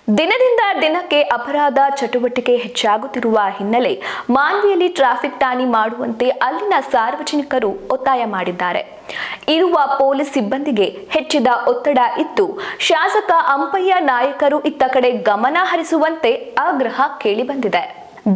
ದಿನದಿಂದ ದಿನಕ್ಕೆ ಅಪರಾಧ ಚಟುವಟಿಕೆ ಹೆಚ್ಚಾಗುತ್ತಿರುವ ಹಿನ್ನೆಲೆ ಮಾನ್ವಿಯಲ್ಲಿ ಟ್ರಾಫಿಕ್ ಠಾಣೆ ಮಾಡುವಂತೆ ಅಲ್ಲಿನ ಸಾರ್ವಜನಿಕರು ಒತ್ತಾಯ ಮಾಡಿದ್ದಾರೆ. ಇರುವ ಪೊಲೀಸ್ ಸಿಬ್ಬಂದಿಗೆ ಹೆಚ್ಚಿದ ಒತ್ತಡ ಇದ್ದು ಶಾಸಕ ಅಂಪಯ್ಯ ನಾಯಕರು ಇತ್ತ ಕಡೆ ಗಮನ ಹರಿಸುವಂತೆ ಆಗ್ರಹ ಕೇಳಿಬಂದಿದೆ.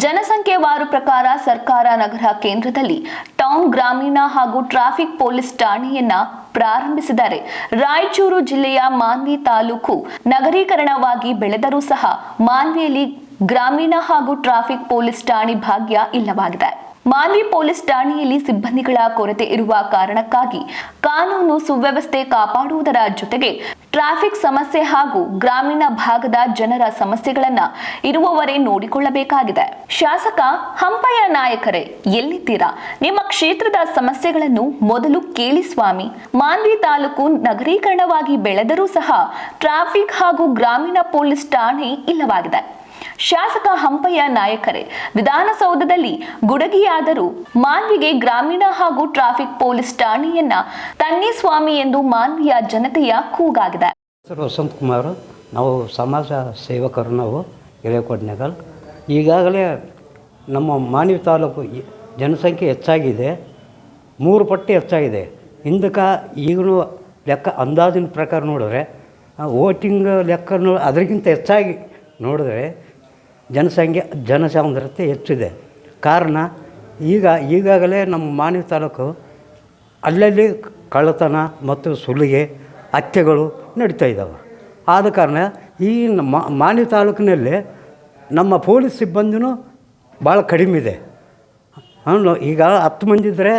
ಜನಸಂಖ್ಯೆವಾರು ಪ್ರಕಾರ ಸರ್ಕಾರ ನಗರ ಕೇಂದ್ರದಲ್ಲಿ ಟೌನ್ ಗ್ರಾಮೀಣ ಹಾಗೂ ಟ್ರಾಫಿಕ್ ಪೊಲೀಸ್ ಠಾಣೆಯನ್ನ ಪ್ರಾರಂಭಿಸಿದ್ದಾರೆ. ರಾಯಚೂರು ಜಿಲ್ಲೆಯ ಮಾನ್ವಿ ತಾಲೂಕು ನಗರೀಕರಣವಾಗಿ ಬೆಳೆದರೂ ಸಹ ಮಾನ್ವಿಯಲ್ಲಿ ಗ್ರಾಮೀಣ ಹಾಗೂ ಟ್ರಾಫಿಕ್ ಪೊಲೀಸ್ ಠಾಣೆ ಭಾಗ್ಯ ಇಲ್ಲವಾಗಿದೆ. ಮಾನ್ವಿ ಪೊಲೀಸ್ ಠಾಣೆಯಲ್ಲಿ ಸಿಬ್ಬಂದಿಗಳ ಕೊರತೆ ಇರುವ ಕಾರಣಕ್ಕಾಗಿ ಕಾನೂನು ಸುವ್ಯವಸ್ಥೆ ಕಾಪಾಡುವುದರ ಜೊತೆಗೆ ಟ್ರಾಫಿಕ್ ಸಮಸ್ಯೆ ಹಾಗೂ ಗ್ರಾಮೀಣ ಭಾಗದ ಜನರ ಸಮಸ್ಯೆಗಳನ್ನ ಇರುವವರೇ ನೋಡಿಕೊಳ್ಳಬೇಕಾಗಿದೆ. ಶಾಸಕ ಹಂಪಯ್ಯ ನಾಯಕರೇ, ಎಲ್ಲಿದ್ದೀರಾ? ನಿಮ್ಮ ಕ್ಷೇತ್ರದ ಸಮಸ್ಯೆಗಳನ್ನು ಮೊದಲು ಕೇಳಿ ಸ್ವಾಮಿ. ಮಾನ್ವಿ ತಾಲೂಕು ನಗರೀಕರಣವಾಗಿ ಬೆಳೆದರೂ ಸಹ ಟ್ರಾಫಿಕ್ ಹಾಗೂ ಗ್ರಾಮೀಣ ಪೊಲೀಸ್ ಠಾಣೆ ಇಲ್ಲವಾಗಿದೆ. ಶಾಸಕ ಹಂಪಯ್ಯ ನಾಯಕರೇ, ವಿಧಾನಸೌಧದಲ್ಲಿ ಗುಡಗಿಯಾದರೂ ಮಾನ್ವಿಗೆ ಗ್ರಾಮೀಣ ಹಾಗೂ ಟ್ರಾಫಿಕ್ ಪೊಲೀಸ್ ಠಾಣೆಯನ್ನ ತನ್ನಿ ಸ್ವಾಮಿ ಎಂದು ಮಾನ್ವಿಯ ಜನತೆಯ ಕೂಗಾಗಿದೆ. ಸರ್ ವಸಂತ್ ಕುಮಾರ್, ನಾವು ಸಮಾಜ ಸೇವಕರು, ನಾವು ಹಿರೇಕೊಡ್ನೆಗಲ್. ಈಗಾಗಲೇ ನಮ್ಮ ಮಾನ್ವಿ ತಾಲೂಕು ಜನಸಂಖ್ಯೆ ಹೆಚ್ಚಾಗಿದೆ, 3 ಪಟ್ಟು ಹೆಚ್ಚಾಗಿದೆ. ಹಿಂದಕ್ಕೆ ಈಗಲೂ ಲೆಕ್ಕ ಅಂದಾಜಿನ ಪ್ರಕಾರ ನೋಡಿದ್ರೆ ವೋಟಿಂಗ್ ಲೆಕ್ಕ ಅದಕ್ಕಿಂತ ಹೆಚ್ಚಾಗಿ ನೋಡಿದ್ರೆ ಜನಸಾಂದ್ರತೆ ಹೆಚ್ಚಿದೆ. ಕಾರಣ ಈಗಾಗಲೇ ನಮ್ಮ ಮಾನ್ವಿ ತಾಲೂಕು ಅಲ್ಲಲ್ಲಿ ಕಳ್ಳತನ ಮತ್ತು ಸುಲಿಗೆ ಹತ್ಯೆಗಳು ನಡೀತಾ ಇದ್ದಾವೆ. ಆದ ಕಾರಣ ಈ ಮಾನ್ವಿ ತಾಲೂಕಿನಲ್ಲಿ ನಮ್ಮ ಪೊಲೀಸ್ ಸಿಬ್ಬಂದಿನೂ ಭಾಳ ಕಡಿಮೆ ಇದೆ. ಈಗ 10 ಮಂದಿ ಇದ್ದರೆ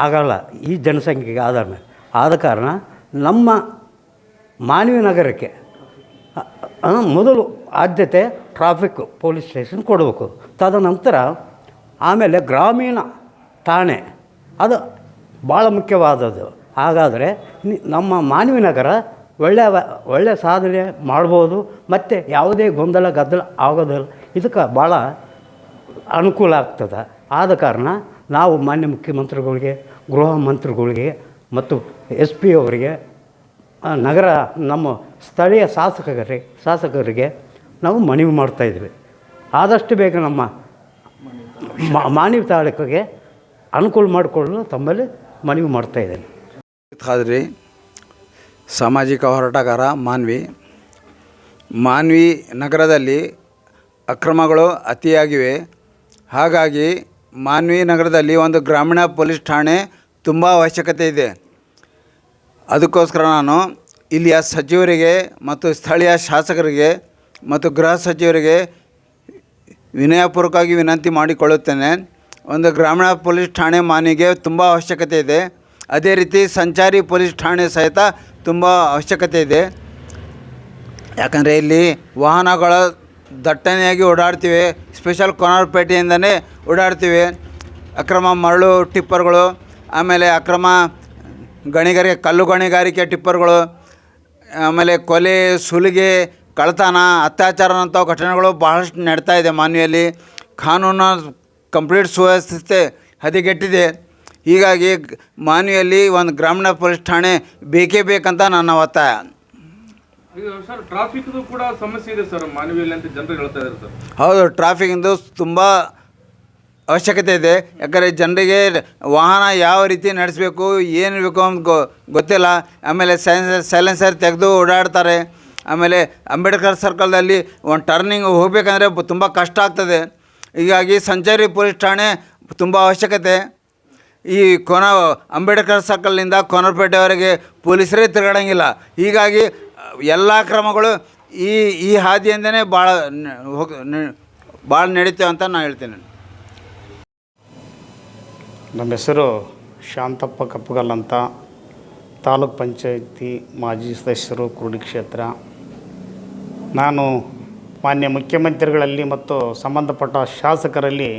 ಆಗಲ್ಲ ಈ ಜನಸಂಖ್ಯೆಗೆ ಆದ ಕಾರಣ ನಮ್ಮ ಮಾನ್ವಿ ನಗರಕ್ಕೆ ಮೊದಲು ಆದ್ಯತೆ ಟ್ರಾಫಿಕ್ ಪೊಲೀಸ್ ಸ್ಟೇಷನ್ ಕೊಡಬೇಕು. ತದನಂತರ ಆಮೇಲೆ ಗ್ರಾಮೀಣ ಠಾಣೆ, ಅದು ಭಾಳ ಮುಖ್ಯವಾದದ್ದು. ಹಾಗಾದರೆ ನಮ್ಮ ಮಾನ್ವಿ ನಗರ ಒಳ್ಳೆಯ ಸಾಧನೆ ಮಾಡ್ಬೋದು ಮತ್ತು ಯಾವುದೇ ಗೊಂದಲ ಗದ್ದಲ ಆಗೋದಿಲ್ಲ. ಇದಕ್ಕೆ ಭಾಳ ಅನುಕೂಲ ಆಗ್ತದೆ. ಆದ ಕಾರಣ ನಾವು ಮಾನ್ಯ ಮುಖ್ಯಮಂತ್ರಿಗಳಿಗೆ, ಗೃಹ ಮಂತ್ರಿಗಳಿಗೆ ಮತ್ತು SP ಅವರಿಗೆ, ನಗರ ನಮ್ಮ ಸ್ಥಳೀಯ ಶಾಸಕರಿಗೆ ನಾವು ಮನವಿ ಮಾಡ್ತಾಯಿದ್ವಿ. ಆದಷ್ಟು ಬೇಗ ನಮ್ಮ ಮಾನ್ವಿ ತಾಲೂಕಿಗೆ ಅನುಕೂಲ ಮಾಡಿಕೊಳ್ಳಲು ತಮ್ಮಲ್ಲಿ ಮನವಿ ಮಾಡ್ತಾಯಿದ್ದೇನೆ. ಖಾದ್ರಿ, ಸಾಮಾಜಿಕ ಹೋರಾಟಗಾರ, ಮಾನ್ವಿ ನಗರದಲ್ಲಿ ಅಕ್ರಮಗಳು ಅತಿಯಾಗಿವೆ. ಹಾಗಾಗಿ ಮಾನ್ವಿ ನಗರದಲ್ಲಿ ಒಂದು ಗ್ರಾಮೀಣ ಪೊಲೀಸ್ ಠಾಣೆ ತುಂಬ ಅವಶ್ಯಕತೆ ಇದೆ. ಅದಕ್ಕೋಸ್ಕರ ನಾನು ಇಲ್ಲಿಯ ಸಚಿವರಿಗೆ ಮತ್ತು ಸ್ಥಳೀಯ ಶಾಸಕರಿಗೆ ಮತ್ತು ಗೃಹ ಸಚಿವರಿಗೆ ವಿನಯಪೂರ್ವಕವಾಗಿ ವಿನಂತಿ ಮಾಡಿಕೊಳ್ಳುತ್ತೇನೆ. ಒಂದು ಗ್ರಾಮೀಣ ಪೊಲೀಸ್ ಠಾಣೆ ಮಾನ್ವಿಗೆ ತುಂಬ ಅವಶ್ಯಕತೆ ಇದೆ. ಅದೇ ರೀತಿ ಸಂಚಾರಿ ಪೊಲೀಸ್ ಠಾಣೆ ಸಹಿತ ತುಂಬ ಅವಶ್ಯಕತೆ ಇದೆ. ಯಾಕಂದರೆ ಇಲ್ಲಿ ವಾಹನಗಳ ದಟ್ಟಣೆಯಾಗಿ ಓಡಾಡ್ತಿವೆ. ಸ್ಪೆಷಲ್ ಕೋನರ್ಪೇಟೆಯಿಂದನೇ ಓಡಾಡ್ತಿವೆ. ಅಕ್ರಮ ಮರಳು ಟಿಪ್ಪರ್ಗಳು, ಆಮೇಲೆ ಅಕ್ರಮ ಕಲ್ಲು ಗಣಿಗಾರಿಕೆ ಟಿಪ್ಪರ್ಗಳು, ಆಮೇಲೆ ಕೊಲೆ, ಸುಲಿಗೆ, ಕಳ್ಳತನ, ಅತ್ಯಾಚಾರದಂಥ ಘಟನೆಗಳು ಬಹಳಷ್ಟು ನಡೀತಾ ಇದೆ ಮಾನ್ವಿಯಲ್ಲಿ. ಕಾನೂನು ಕಂಪ್ಲೀಟ್ ಸುವ್ಯವಸ್ಥೆ ಹದಗೆಟ್ಟಿದೆ. ಹೀಗಾಗಿ ಮಾನ್ವಿಯಲ್ಲಿ ಒಂದು ಗ್ರಾಮೀಣ ಪೊಲೀಸ್ ಠಾಣೆ ಬೇಕೇ ಬೇಕಂತ ನನ್ನ ಒತ್ತಾಯ. ಸರ್, ಟ್ರಾಫಿಕ್ದು ಕೂಡ ಸಮಸ್ಯೆ ಇದೆ ಸರ್ ಮಾನ್ವಿಯಲ್ಲಿ ಅಂತ ಜನರು ಹೇಳ್ತಾ ಇದ್ದಾರೆ ಸರ್. ಹೌದು, ಟ್ರಾಫಿಕಿಂದು ತುಂಬ ಅವಶ್ಯಕತೆ ಇದೆ. ಯಾಕಂದರೆ ಜನರಿಗೆ ವಾಹನ ಯಾವ ರೀತಿ ನಡೆಸಬೇಕು, ಏನು ಬೇಕು ಅಂತ ಗೊತ್ತಿಲ್ಲ. ಆಮೇಲೆ ಸೈಲೆನ್ಸರ್ ತೆಗೆದು ಓಡಾಡ್ತಾರೆ. ಆಮೇಲೆ ಅಂಬೇಡ್ಕರ್ ಸರ್ಕಲ್ದಲ್ಲಿ ಒಂದು ಟರ್ನಿಂಗ್ ಹೋಗಬೇಕಂದ್ರೆ ತುಂಬ ಕಷ್ಟ ಆಗ್ತದೆ. ಹೀಗಾಗಿ ಸಂಚಾರಿ ಪೊಲೀಸ್ ಠಾಣೆ ತುಂಬ ಅವಶ್ಯಕತೆ. ಈ ಅಂಬೇಡ್ಕರ್ ಸರ್ಕಲ್ನಿಂದ ಕೋನರ್ಪೇಟೆವರೆಗೆ ಪೊಲೀಸರೇ ತಿರುಗಾಡೋಂಗಿಲ್ಲ. ಹೀಗಾಗಿ ಎಲ್ಲ ಕ್ರಮಗಳು ಈ ಹಾದಿಯಿಂದನೇ ಭಾಳ ನಡೀತೇವೆ ಅಂತ ನಾನು ಹೇಳ್ತೇನೆ. ನಮ್ಮ ಹೆಸರು ಶಾಂತಪ್ಪ ಕಪ್ಪಗಲ್ ಅಂತ, ತಾಲೂಕ್ ಪಂಚಾಯತಿ ಮಾಜಿ ಸದಸ್ಯರು, ಕುರುಡಿ ಕ್ಷೇತ್ರ. ನಾನು ಮಾನ್ಯ ಮುಖ್ಯಮಂತ್ರಿಗಳಲ್ಲಿ ಮತ್ತು ಸಂಬಂಧಪಟ್ಟ ಶಾಸಕರಲ್ಲಿ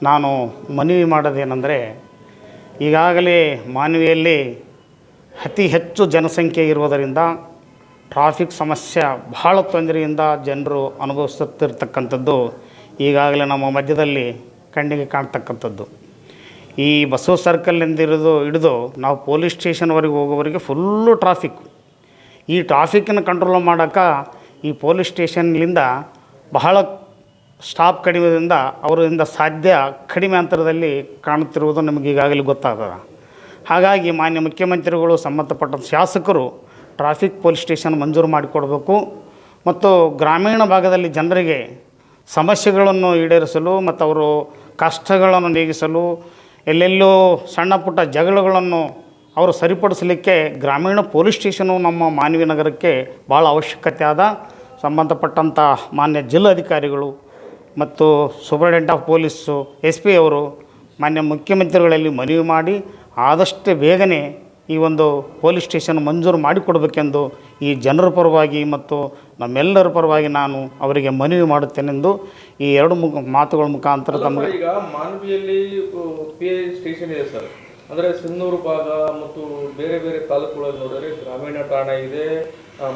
ನಾನು ಮನವಿ ಮಾಡೋದೇನೆಂದರೆ, ಈಗಾಗಲೇ ಮಾನ್ವಿಯಲ್ಲಿ ಅತಿ ಹೆಚ್ಚು ಜನಸಂಖ್ಯೆ ಇರುವುದರಿಂದ ಟ್ರಾಫಿಕ್ ಸಮಸ್ಯೆ ಭಾಳ ತೊಂದರೆಯಿಂದ ಜನರು ಅನುಭವಿಸುತ್ತಿರ್ತಕ್ಕಂಥದ್ದು ಈಗಾಗಲೇ ನಮ್ಮ ಮಧ್ಯದಲ್ಲಿ ಕಣ್ಣಿಗೆ ಕಾಣ್ತಕ್ಕಂಥದ್ದು. ಈ ಬಸವ ಸರ್ಕಲ್ನಿಂದ ಹಿಡಿದು ನಾವು ಪೊಲೀಸ್ ಸ್ಟೇಷನ್ವರೆಗೆ ಹೋಗೋವರೆಗೆ ಫುಲ್ಲು ಟ್ರಾಫಿಕ್. ಈ ಟ್ರಾಫಿಕ್ಕನ್ನು ಕಂಟ್ರೋಲ್ ಮಾಡೋಕ್ಕೆ ಈ ಪೊಲೀಸ್ ಸ್ಟೇಷನ್ನಿಂದ ಬಹಳ ಸ್ಟಾಫ್ ಕಡಿಮೆದಿಂದ ಅವರಿಂದ ಸಾಧ್ಯ ಕಡಿಮೆ ಅಂತರದಲ್ಲಿ ಕಾಣುತ್ತಿರುವುದು ನಮಗೆ ಈಗಾಗಲೇ ಗೊತ್ತಾಗ್ತದೆ. ಹಾಗಾಗಿ ಮಾನ್ಯ ಮುಖ್ಯಮಂತ್ರಿಗಳು ಸಂಬಂಧಪಟ್ಟ ಶಾಸಕರು ಟ್ರಾಫಿಕ್ ಪೊಲೀಸ್ ಸ್ಟೇಷನ್ ಮಂಜೂರು ಮಾಡಿಕೊಡಬೇಕು ಮತ್ತು ಗ್ರಾಮೀಣ ಭಾಗದಲ್ಲಿ ಜನರಿಗೆ ಸಮಸ್ಯೆಗಳನ್ನು ಈಡೇರಿಸಲು ಮತ್ತು ಅವರು ಕಷ್ಟಗಳನ್ನು ನೀಗಿಸಲು ಎಲ್ಲೆಲ್ಲೋ ಸಣ್ಣ ಪುಟ್ಟ ಜಗಳಗಳನ್ನು ಅವರು ಸರಿಪಡಿಸಲಿಕ್ಕೆ ಗ್ರಾಮೀಣ ಪೊಲೀಸ್ ಸ್ಟೇಷನು ನಮ್ಮ ಮಾನವಿ ನಗರಕ್ಕೆ ಭಾಳ ಅವಶ್ಯಕತೆ ಆದ. ಸಂಬಂಧಪಟ್ಟಂಥ ಮಾನ್ಯ ಜಿಲ್ಲಾಧಿಕಾರಿಗಳು ಮತ್ತು ಸೂಪರಿಂಟೆಂಡೆಂಟ್ ಆಫ್ ಪೊಲೀಸು SP ಅವರು ಮಾನ್ಯ ಮುಖ್ಯಮಂತ್ರಿಗಳಲ್ಲಿ ಮನವಿ ಮಾಡಿ ಆದಷ್ಟು ಬೇಗನೆ ಈ ಒಂದು ಪೊಲೀಸ್ ಸ್ಟೇಷನ್ ಮಂಜೂರು ಮಾಡಿಕೊಡಬೇಕೆಂದು ಈ ಜನರ ಪರವಾಗಿ ಮತ್ತು ನಮ್ಮೆಲ್ಲರ ಪರವಾಗಿ ನಾನು ಅವರಿಗೆ ಮನವಿ ಮಾಡುತ್ತೇನೆಂದು ಈ ಎರಡು ಮಾತುಗಳ ಮುಖಾಂತರ ತಮಗೆ. ಈಗ ಮಾನ್ವಿಯಲ್ಲಿ PI ಸ್ಟೇಷನ್ ಇದೆ ಸರ್, ಅಂದರೆ ಸಿನ್ನೂರು ಭಾಗ ಮತ್ತು ಬೇರೆ ಬೇರೆ ತಾಲೂಕುಗಳಲ್ಲಿ ನೋಡಿದ್ರೆ ಗ್ರಾಮೀಣ ಠಾಣೆ ಇದೆ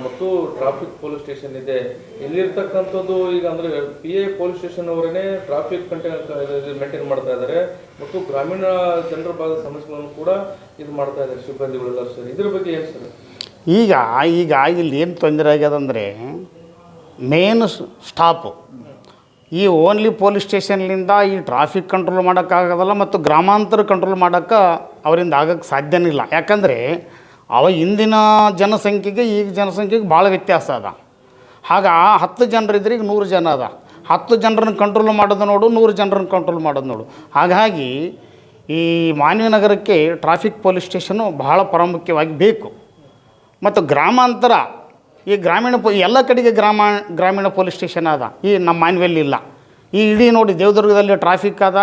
ಮತ್ತು ಟ್ರಾಫಿಕ್ ಪೊಲೀಸ್ ಸ್ಟೇಷನ್ ಇದೆ. ಇಲ್ಲಿರ್ತಕ್ಕಂಥದ್ದು ಈಗ ಅಂದರೆ PI ಪೊಲೀಸ್ ಸ್ಟೇಷನ್ ಅವರೇ ಟ್ರಾಫಿಕ್ ಮೇಂಟೈನ್ ಮಾಡ್ತಾ ಇದ್ದಾರೆ ಮತ್ತು ಗ್ರಾಮೀಣ ಜನರ ಭಾಗದ ಸಮಸ್ಯೆಗಳನ್ನು ಕೂಡ ಇದು ಮಾಡ್ತಾ ಇದ್ದಾರೆ ಸಿಬ್ಬಂದಿಗಳೆಲ್ಲ ಸರ್. ಇದ್ರ ಬಗ್ಗೆ ಏನು ಸರ್? ಈಗ ಇಲ್ಲಿ ಏನು ತೊಂದರೆ ಆಗ್ಯದಂದರೆ ಮೇನ್ ಸ್ಟಾಪು ಈ ಓನ್ಲಿ ಪೊಲೀಸ್ ಸ್ಟೇಷನ್ನಿಂದ ಈ ಟ್ರಾಫಿಕ್ ಕಂಟ್ರೋಲ್ ಮಾಡೋಕ್ಕಾಗೋದಲ್ಲ ಮತ್ತು ಗ್ರಾಮಾಂತರ ಕಂಟ್ರೋಲ್ ಮಾಡೋಕ್ಕೆ ಅವರಿಂದ ಆಗೋಕ್ಕೆ ಸಾಧ್ಯನೇ ಇಲ್ಲ. ಯಾಕಂದರೆ ಹಿಂದಿನ ಜನಸಂಖ್ಯೆಗೆ ಈಗ ಜನಸಂಖ್ಯೆಗೆ ಭಾಳ ವ್ಯತ್ಯಾಸ ಅದ. ಆಗ 10 ಜನರಿದ್ರೆ ಈಗ 100 ಜನ ಅದ. 10 ಜನರನ್ನು ಕಂಟ್ರೋಲ್ ಮಾಡೋದು ನೋಡು, 100 ಜನರನ್ನು ಕಂಟ್ರೋಲ್ ಮಾಡೋದು ನೋಡು. ಹಾಗಾಗಿ ಈ ಮಾನವಿ ನಗರಕ್ಕೆ ಟ್ರಾಫಿಕ್ ಪೊಲೀಸ್ ಸ್ಟೇಷನು ಬಹಳ ಪ್ರಾಮುಖ್ಯವಾಗಿ ಬೇಕು. ಮತ್ತು ಗ್ರಾಮಾಂತರ ಈ ಎಲ್ಲ ಕಡೆಗೆ ಗ್ರಾಮೀಣ ಪೊಲೀಸ್ ಸ್ಟೇಷನ್ ಅದ. ಈ ನಮ್ಮ ಮಾನವಿಯಲ್ಲಿ ಇಲ್ಲ. ಈ ಇಡೀ ನೋಡಿ ದೇವದುರ್ಗದಲ್ಲಿ ಟ್ರಾಫಿಕ್ ಅದ,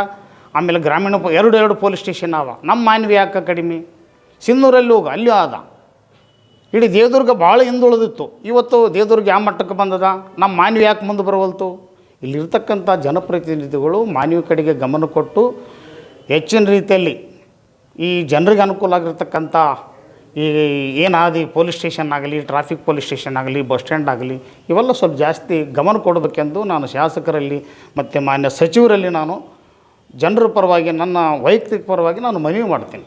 ಆಮೇಲೆ ಗ್ರಾಮೀಣ ಎರಡು ಪೊಲೀಸ್ ಸ್ಟೇಷನ್ ಅವ. ನಮ್ಮ ಮಾನವಿ ಯಾಕೆ ಕಡಿಮೆ? ಸಿನ್ನೂರಲ್ಲಿ ಹೋಗಿ ಅಲ್ಲಿ ಆದ. ಇಡೀ ದೇವದುರ್ಗ ಭಾಳ ಹಿಂದುಳಿದಿತ್ತು. ಇವತ್ತು ದೇವದುರ್ಗ ಯಾವ ಮಟ್ಟಕ್ಕೆ ಬಂದದ? ನಮ್ಮ ಮಾನವಿ ಯಾಕೆ ಮುಂದೆ ಬರವಲ್ತು? ಇಲ್ಲಿರ್ತಕ್ಕಂಥ ಜನಪ್ರತಿನಿಧಿಗಳು ಮಾನವಿ ಕಡೆಗೆ ಗಮನ ಕೊಟ್ಟು ಹೆಚ್ಚಿನ ರೀತಿಯಲ್ಲಿ ಈ ಜನರಿಗೆ ಅನುಕೂಲ ಆಗಿರ್ತಕ್ಕಂಥ ಈ ಏನಾದಿ ಪೊಲೀಸ್ ಸ್ಟೇಷನ್ ಆಗಲಿ, ಟ್ರಾಫಿಕ್ ಪೊಲೀಸ್ ಸ್ಟೇಷನ್ ಆಗಲಿ, ಬಸ್ ಸ್ಟ್ಯಾಂಡ್ ಆಗಲಿ, ಇವೆಲ್ಲ ಸ್ವಲ್ಪ ಜಾಸ್ತಿ ಗಮನ ಕೊಡಬೇಕೆಂದು ನಾನು ಶಾಸಕರಲ್ಲಿ ಮತ್ತು ಮಾನ್ಯ ಸಚಿವರಲ್ಲಿ ನಾನು ಜನರ ಪರವಾಗಿ, ನನ್ನ ವೈಯಕ್ತಿಕ ಪರವಾಗಿ ನಾನು ಮನವಿ ಮಾಡ್ತೀನಿ.